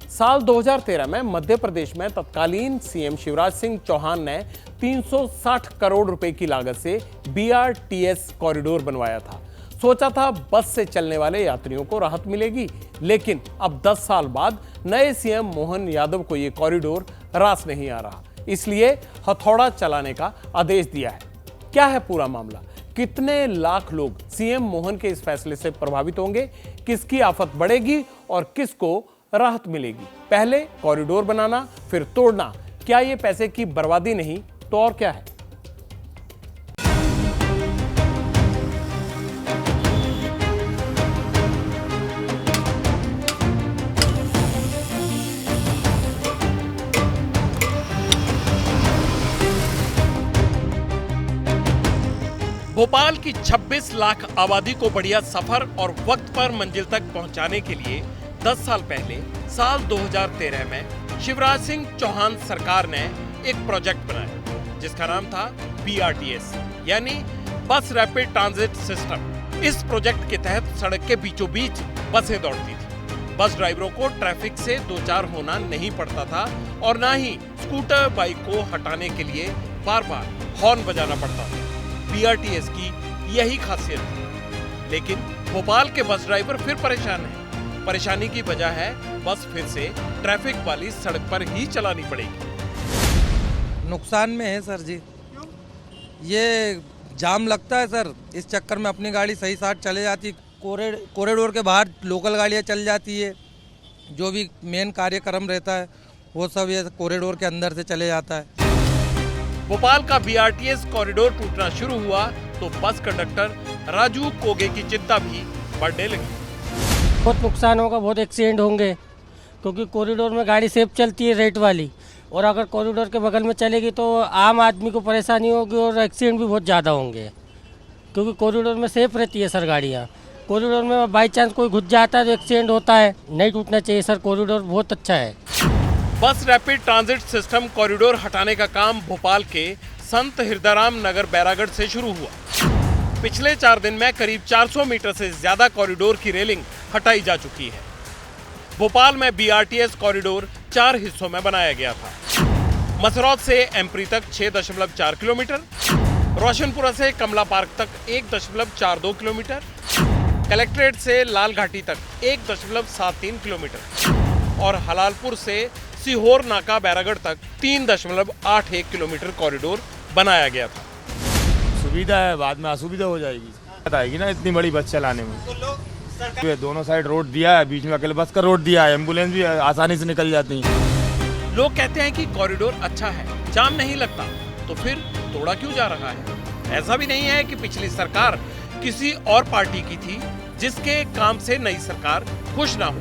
साल 2013 में मध्य प्रदेश में तत्कालीन सीएम शिवराज सिंह चौहान ने 360 करोड़ रुपए की लागत से बीआरटीएस कॉरिडोर बनवाया था। सोचा था बस से चलने वाले यात्रियों को राहत मिलेगी, लेकिन अब 10 साल बाद नए सीएम मोहन यादव को यह कॉरिडोर रास नहीं आ रहा, इसलिए हथौड़ा चलाने का आदेश दिया है। क्या है पूरा मामला? कितने लाख लोग सीएम मोहन के इस फैसले से प्रभावित होंगे? किसकी आफत बढ़ेगी और किसको राहत मिलेगी? पहले कॉरिडोर बनाना फिर तोड़ना, क्या यह पैसे की बर्बादी नहीं तो और क्या है? भोपाल की 26 लाख आबादी को बढ़िया सफर और वक्त पर मंजिल तक पहुंचाने के लिए 10 साल पहले साल 2013 में शिवराज सिंह चौहान सरकार ने एक प्रोजेक्ट बनाया जिसका नाम था बीआरटीएस यानी बस रैपिड ट्रांजिट सिस्टम। इस प्रोजेक्ट के तहत सड़क के बीचों बीच बसें दौड़ती थी। बस ड्राइवरों को ट्रैफिक से दो चार होना नहीं पड़ता था और ना ही स्कूटर बाइक को हटाने के लिए बार बार हॉर्न बजाना पड़ता था। बीआरटीएस की यही खासियत थी। लेकिन भोपाल के बस ड्राइवर फिर परेशान हैं। परेशानी की वजह है बस फिर से ट्रैफिक वाली सड़क पर ही चलानी पड़ेगी। नुकसान में है सर जी, ये जाम लगता है सर, इस चक्कर में अपनी गाड़ी सही साथ चले जाती, कॉरिडोर के बाहर लोकल गाड़ियाँ चल जाती है, जो भी मेन कार्यक्रम रहता है वो सब ये कॉरिडोर के अंदर से चले जाता है। भोपाल का बीआरटीएस कॉरिडोर टूटना शुरू हुआ तो बस कंडक्टर राजू कोगे की चिंता भी बढ़ने लगी। बहुत नुकसान होगा, बहुत एक्सीडेंट होंगे, क्योंकि कॉरिडोर में गाड़ी सेफ चलती है रेट वाली, और अगर कॉरिडोर के बगल में चलेगी तो आम आदमी को परेशानी होगी और एक्सीडेंट भी बहुत ज़्यादा होंगे, क्योंकि कॉरिडोर में सेफ रहती है सर गाड़ियाँ। कॉरिडोर में बाई चांस कोई घुस जाता है तो एक्सीडेंट होता है, नहीं टूटना चाहिए सर, कॉरिडोर बहुत अच्छा है। बस रैपिड ट्रांजिट सिस्टम कॉरिडोर हटाने का काम भोपाल के संत हृदयराम नगर बैरागढ़ से शुरू हुआ। पिछले 4 दिन में करीब 400 मीटर से ज्यादा कॉरिडोर की रेलिंग हटाई जा चुकी है। भोपाल में बीआरटीएस कॉरिडोर 4 हिस्सों में बनाया गया था। मसरौद से एमपी तक 6.4 किलोमीटर, रोशनपुरा से कमला पार्क तक 1.42 किलोमीटर, कलेक्ट्रेट से लाल घाटी तक 1.73 किलोमीटर और हलालपुर से सीहोर नाका बैरागढ़ तक 3.81 किलोमीटर कॉरिडोर बनाया गया था। सुविधा है, बाद में असुविधा हो जाएगी, आएगी ना इतनी बड़ी बस चलाने में। दोनों साइड रोड दिया है, बीच में अकेले बस का रोड दिया है, एम्बुलेंस भी आसानी से निकल जाती है। लोग कहते हैं कि कॉरिडोर अच्छा है, जाम नहीं लगता, तो फिर तोड़ा क्यों जा रहा है? ऐसा भी नहीं है कि पिछली सरकार किसी और पार्टी की थी जिसके काम से नई सरकार खुश ना हो।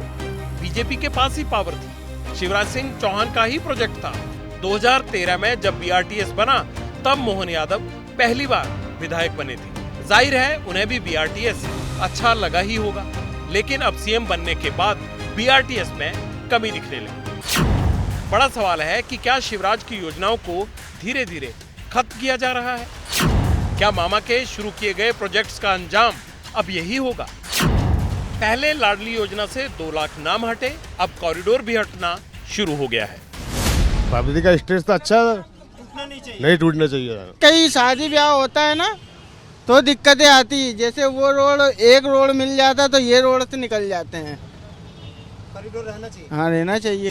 बीजेपी के पास ही पावर थी, शिवराज सिंह चौहान का ही प्रोजेक्ट था। 2013 में जब बीआरटीएस बना तब मोहन यादव पहली बार विधायक बने थे। जाहिर है उन्हें भी बीआरटीएस अच्छा लगा ही होगा, लेकिन अब सीएम बनने के बाद बीआरटीएस में कमी दिखने लगी। बड़ा सवाल है कि क्या शिवराज की योजनाओं को धीरे धीरे खत्म किया जा रहा है? क्या मामा के शुरू किए गए प्रोजेक्ट्स का अंजाम अब यही होगा? पहले लाडली योजना से 2 लाख नाम हटे, अब कॉरिडोर भी हटना शुरू हो गया है। पब्लिक का स्टेज तो अच्छा नहीं टूटना चाहिए। कई शादी ब्याह होता है ना तो दिक्कतें आती है, जैसे वो रोड एक रोड मिल जाता तो ये रोड से निकल जाते हैं। कॉरिडोर रहना चाहिए। हाँ, रहना चाहिए।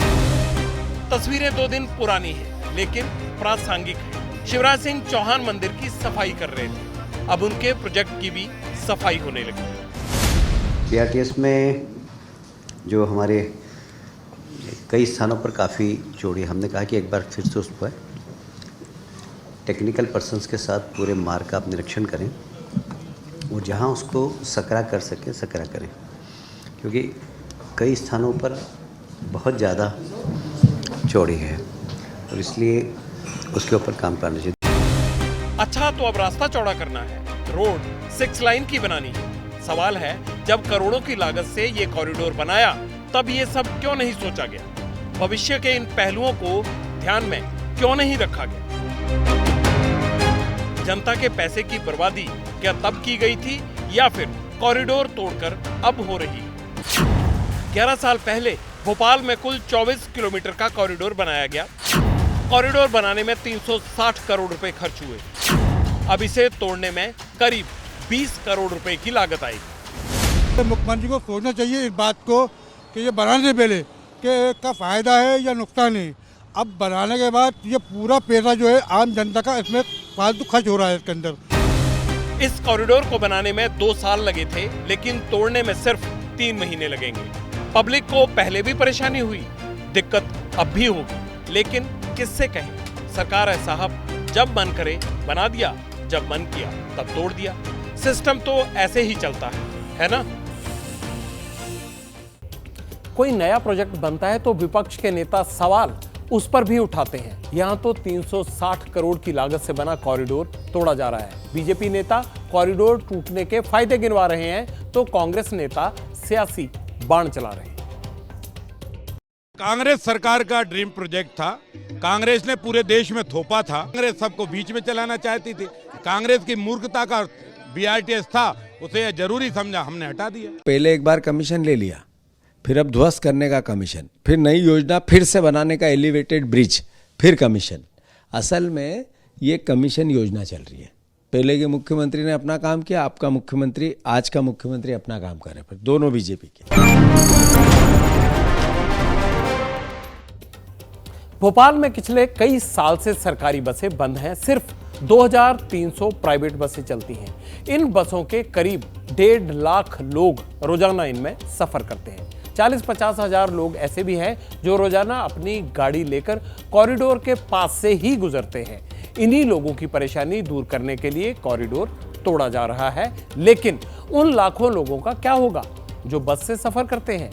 तस्वीरें 2 दिन पुरानी है लेकिन प्रासंगिक है। शिवराज सिंह चौहान मंदिर की सफाई कर रहे थे, अब उनके प्रोजेक्ट की भी सफाई होने लगी। बीआरटीएस में जो हमारे कई स्थानों पर काफ़ी चोरी, हमने कहा कि एक बार फिर से उस पर टेक्निकल पर्सन्स के साथ पूरे मार्ग का आप निरीक्षण करें और जहां उसको सकरा कर सकें सकरा करें, क्योंकि कई स्थानों पर बहुत ज़्यादा चौड़ी है और इसलिए उसके ऊपर काम करना चाहिए। अच्छा, तो अब रास्ता चौड़ा करना है, रोड 6 लाइन की बनानी है। सवाल है, जब करोड़ों की लागत से ये कॉरिडोर बनाया तब ये सब क्यों नहीं सोचा गया? भविष्य के इन पहलुओं को ध्यान में क्यों नहीं रखा गया? जनता के पैसे की बर्बादी क्या तब की गई थी या फिर कॉरिडोर तोड़कर अब हो रही है? 11 साल पहले भोपाल में कुल 24 किलोमीटर का कॉरिडोर बनाया गया। कॉरिडोर बनाने में 360 करोड़ रुपए खर्च हुए। अब इसे तोड़ने में करीब 20 करोड़ रुपए की लागत आएगी। मुख्यमंत्री को सोचना चाहिए इस बात को कि ये बनाने से पहले कि का फायदा है या नुकसान है। अब बनाने के बाद ये पूरा पैसा जो है आम जनता का इसमें फालतू खर्च हो रहा है इसके अंदर। इस कॉरिडोर को बनाने में 2 साल लगे थे, लेकिन तोड़ने में सिर्फ 3 महीने लगेंगे। पब्लिक को पहले भी परेशानी हुई, दिक्कत अब भी होगी, लेकिन किससे कहें? सरकार है साहब, जब मन करे बना दिया, जब मन किया तब तोड़ दिया। सिस्टम तो ऐसे ही चलता है ना? कोई नया प्रोजेक्ट बनता है तो विपक्ष के नेता सवाल उस पर भी उठाते हैं। यहाँ तो 360 करोड़ की लागत से बना कॉरिडोर तोड़ा जा रहा है। बीजेपी नेता कॉरिडोर टूटने के फायदे गिनवा रहे हैं तो कांग्रेस नेता सियासी बाण चला रहे हैं। कांग्रेस सरकार का ड्रीम प्रोजेक्ट था। कांग्रेस ने पूरे देश में थोपा था। कांग्रेस सबको बीच में चलाना चाहती थी। कांग्रेस की मूर्खता का BRTS था, उसे जरूरी समझा, हमने हटा दिया। पहले एक बार कमीशन ले लिया, फिर अब ध्वस्त करने का कमीशन, फिर नई योजना फिर से बनाने का एलिवेटेड ब्रिज, फिर कमीशन। असल में ये कमीशन योजना चल रही है। पहले के मुख्यमंत्री ने अपना काम किया, आपका मुख्यमंत्री, आज का मुख्यमंत्री अपना काम कर रहे हैं, दोनों बीजेपी के। भोपाल में पिछले कई साल से सरकारी बसें बंद हैं। सिर्फ 2300 प्राइवेट बसें चलती हैं। इन बसों के करीब 1.5 लाख लोग रोजाना इनमें सफर करते हैं। 40-50 हजार लोग ऐसे भी हैं जो रोजाना अपनी गाड़ी लेकर कॉरिडोर के पास से ही गुजरते हैं। इन्हीं लोगों की परेशानी दूर करने के लिए कॉरिडोर तोड़ा जा रहा है। लेकिन उन लाखों लोगों का क्या होगा जो बस से सफर करते हैं?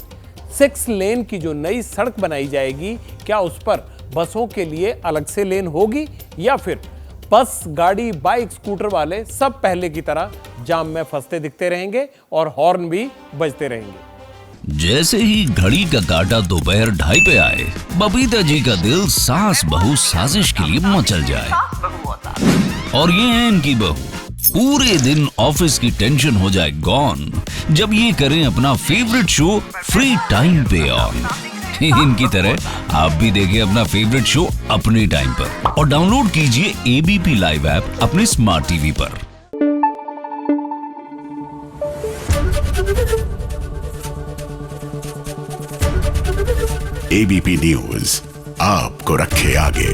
6 लेन की जो नई सड़क बनाई जाएगी, क्या उस पर बसों के लिए अलग से लेन होगी, या फिर बस, गाड़ी, बाइक, स्कूटर वाले सब पहले की तरह जाम में फंसते दिखते रहेंगे और हॉर्न भी बजते रहेंगे? जैसे ही घड़ी का काटा दोपहर 2:30 पे आए, बबीता जी का दिल सास बहू साजिश के लिए मचल जाए। और ये है इनकी बहू, पूरे दिन ऑफिस की टेंशन हो जाए गॉन जब ये करें अपना फेवरेट शो फ्री टाइम पे ऑन। इनकी तरह आप भी देखिए अपना फेवरेट शो अपने टाइम पर और डाउनलोड कीजिए ABP लाइव ऐप अपने स्मार्ट टीवी पर। ABP न्यूज आपको रखे आगे।